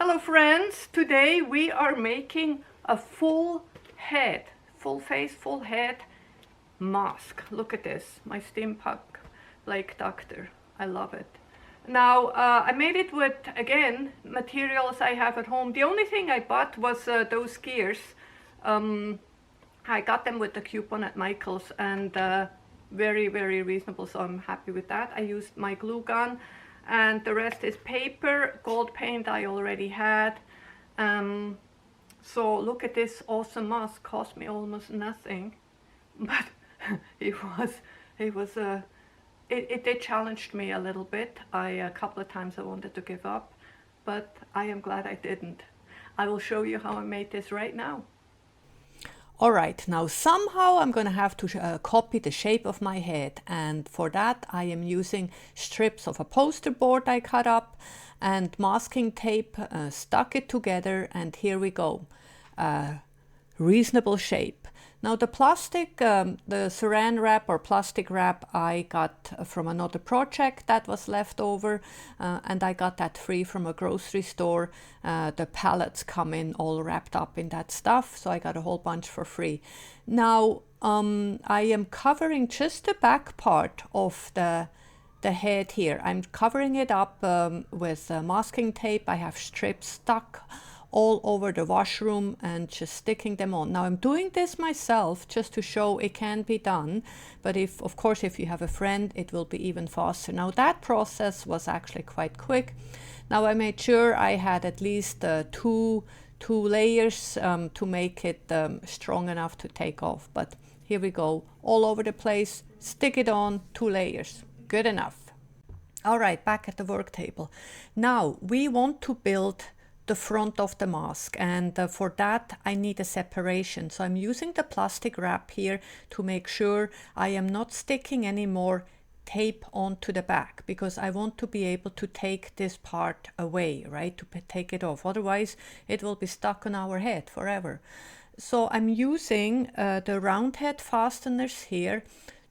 Hello friends, today we are making a full head, full face, full head mask. Look at this, my Steampunk Blake Doctor. I love it. Now I made it with, again, materials I have at home. The only thing I bought was those gears. I got them with the coupon at Michael's and very, very reasonable, so I'm happy with that. I used my glue gun. And the rest is paper, gold paint I already had. So look at this awesome mask, cost me almost nothing, but it did challenge me a little bit. A couple of times I wanted to give up, but I am glad I didn't. I will show you how I made this right now. All right, now somehow I'm going to have to copy the shape of my head, and for that I am using strips of a poster board I cut up and masking tape, stuck it together, and here we go. Reasonable shape. Now the plastic, the saran wrap or plastic wrap I got from another project that was left over, and I got that free from a grocery store. The pallets come in all wrapped up in that stuff, so I got a whole bunch for free. Now I am covering just the back part of the head here. I'm covering it up with masking tape. I have strips stuck all over the washroom and just sticking them on. Now I'm doing this myself just to show it can be done, but of course if you have a friend it will be even faster. Now that process was actually quite quick. Now I made sure I had at least two layers to make it strong enough to take off, but here we go, all over the place, stick it on, 2 layers, good enough. All right, back at the work table. Now we want to build the front of the mask, and for that I need a separation. So I'm using the plastic wrap here to make sure I am not sticking any more tape onto the back, because I want to be able to take this part away, right, to take it off. Otherwise it will be stuck on our head forever. So I'm using the round head fasteners here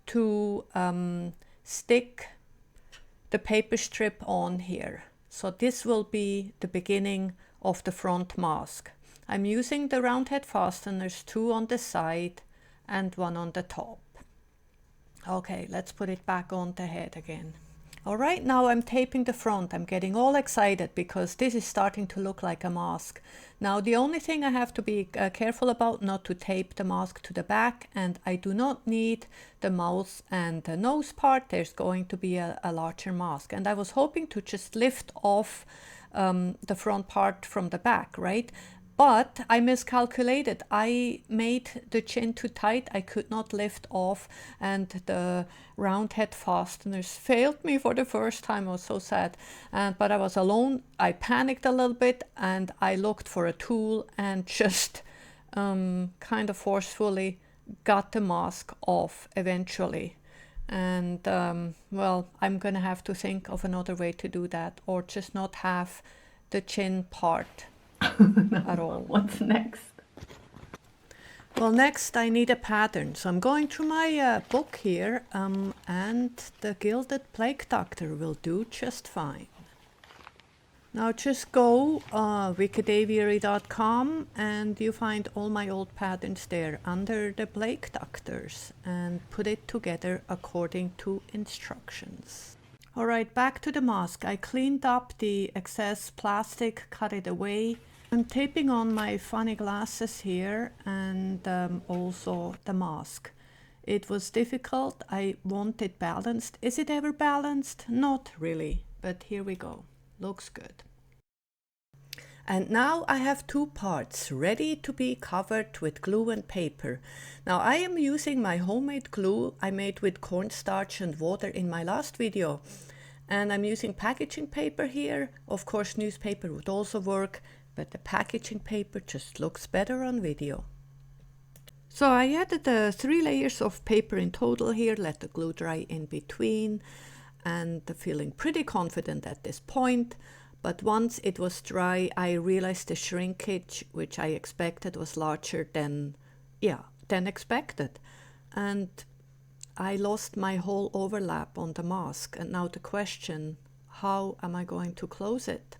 to stick the paper strip on here. So this will be the beginning of the front mask. I'm using the round head fasteners, 2 on the side and 1 on the top. Okay, let's put it back on the head again. All right, now I'm taping the front. I'm getting all excited because this is starting to look like a mask. Now the only thing I have to be careful about, not to tape the mask to the back, and I do not need the mouth and the nose part. There's going to be a larger mask, and I was hoping to just lift off the front part from the back, right? But I miscalculated. I made the chin too tight. I could not lift off, and the round head fasteners failed me for the first time. I was so sad. But I was alone. I panicked a little bit and I looked for a tool and just kind of forcefully got the mask off eventually. And well, I'm gonna have to think of another way to do that, or just not have the chin part at all. What's next? Well, next I need a pattern, so I'm going through my book here, and the Gilded Blake Doctor will do just fine. Now just go wikitaviary.com and you find all my old patterns there under the Blake Doctors, and put it together according to instructions. All right, back to the mask. I cleaned up the excess plastic, cut it away. I'm taping on my funny glasses here, and also the mask. It was difficult. I want it balanced. Is it ever balanced? Not really, but here we go. Looks good. And now I have 2 parts ready to be covered with glue and paper. Now I am using my homemade glue I made with cornstarch and water in my last video. And I'm using packaging paper here. Of course, newspaper would also work, but the packaging paper just looks better on video. So I added 3 layers of paper in total here, let the glue dry in between, and feeling pretty confident at this point. But once it was dry, I realized the shrinkage, which I expected, was larger than expected. And I lost my whole overlap on the mask. And now the question, how am I going to close it?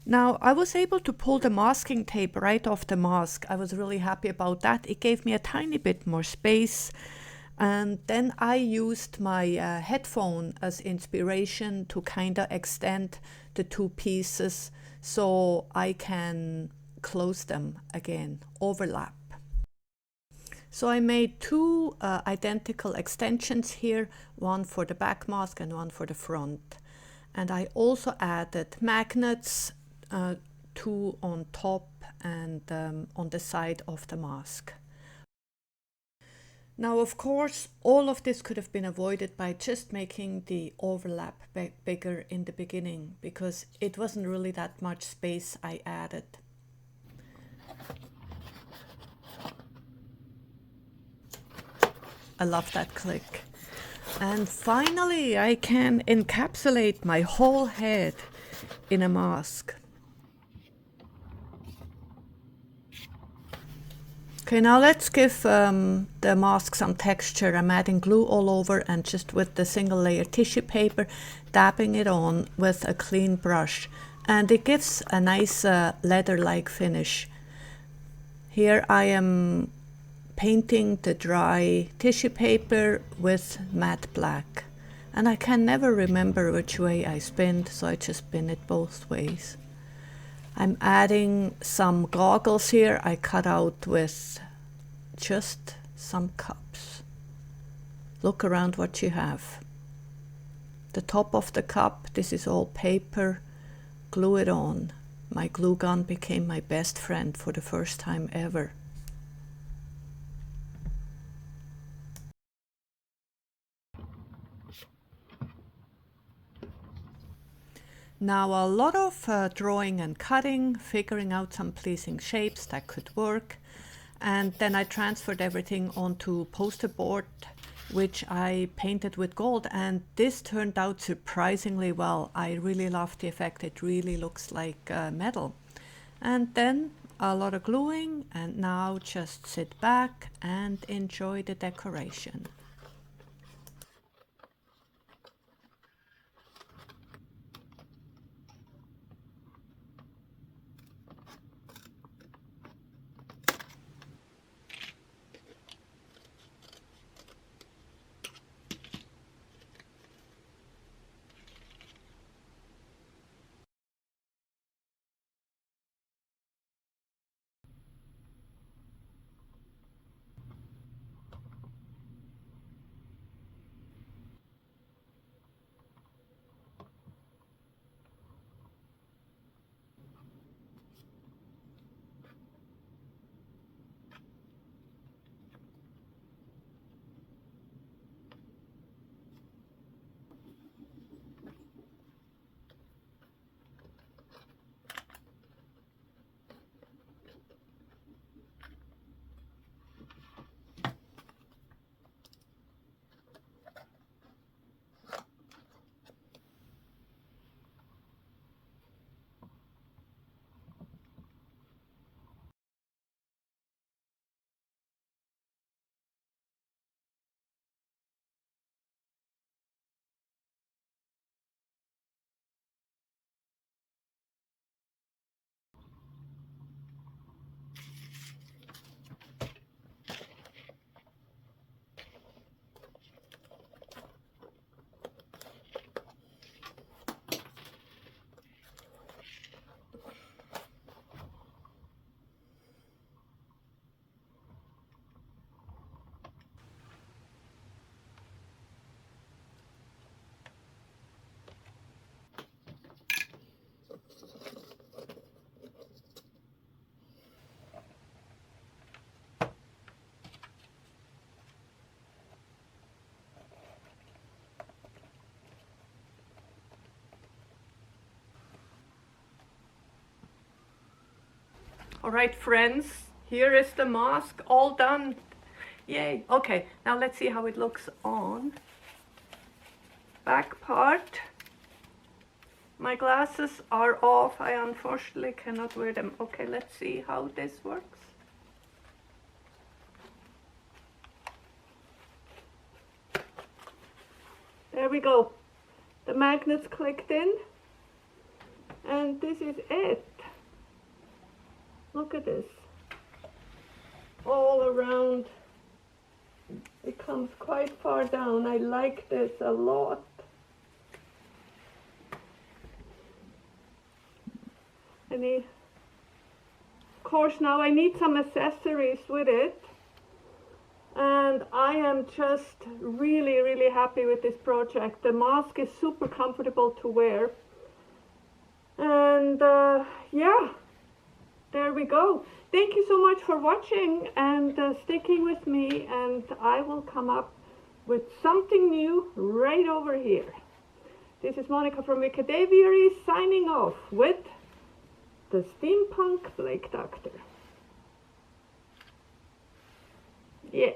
Now I was able to pull the masking tape right off the mask. I was really happy about that. It gave me a tiny bit more space. And then I used my headphone as inspiration to kind of extend the two pieces so I can close them again, overlap. So I made two identical extensions here, one for the back mask and one for the front. And I also added magnets, two on top and on the side of the mask. Now, of course, all of this could have been avoided by just making the overlap bigger in the beginning, because it wasn't really that much space I added. I love that click. And finally, I can encapsulate my whole head in a mask. Okay, now let's give the mask some texture. I'm adding glue all over and just with the single layer tissue paper, dabbing it on with a clean brush. And it gives a nice leather-like finish. Here I am painting the dry tissue paper with matte black. And I can never remember which way I spinned, so I just spin it both ways. I'm adding some goggles here I cut out with just some cups. Look around what you have. The top of the cup, this is all paper, glue it on. My glue gun became my best friend for the first time ever. Now a lot of drawing and cutting, figuring out some pleasing shapes that could work. And then I transferred everything onto poster board, which I painted with gold. And this turned out surprisingly well. I really love the effect. It really looks like metal. And then a lot of gluing, and now just sit back and enjoy the decoration. All right, friends, here is the mask all done. Yay. Okay, now let's see how it looks on. Back part. My glasses are off. I unfortunately cannot wear them. Okay, let's see how this works. There we go. The magnets clicked in. And this is it. Look at this. All around. It comes quite far down. I like this a lot. And of course now I need some accessories with it. And I am just really happy with this project. The mask is super comfortable to wear. And yeah, there we go. Thank you so much for watching and sticking with me, and I will come up with something new right over here. This is Monica from Wikidaviary signing off with the Steampunk Flake Doctor. Yeah.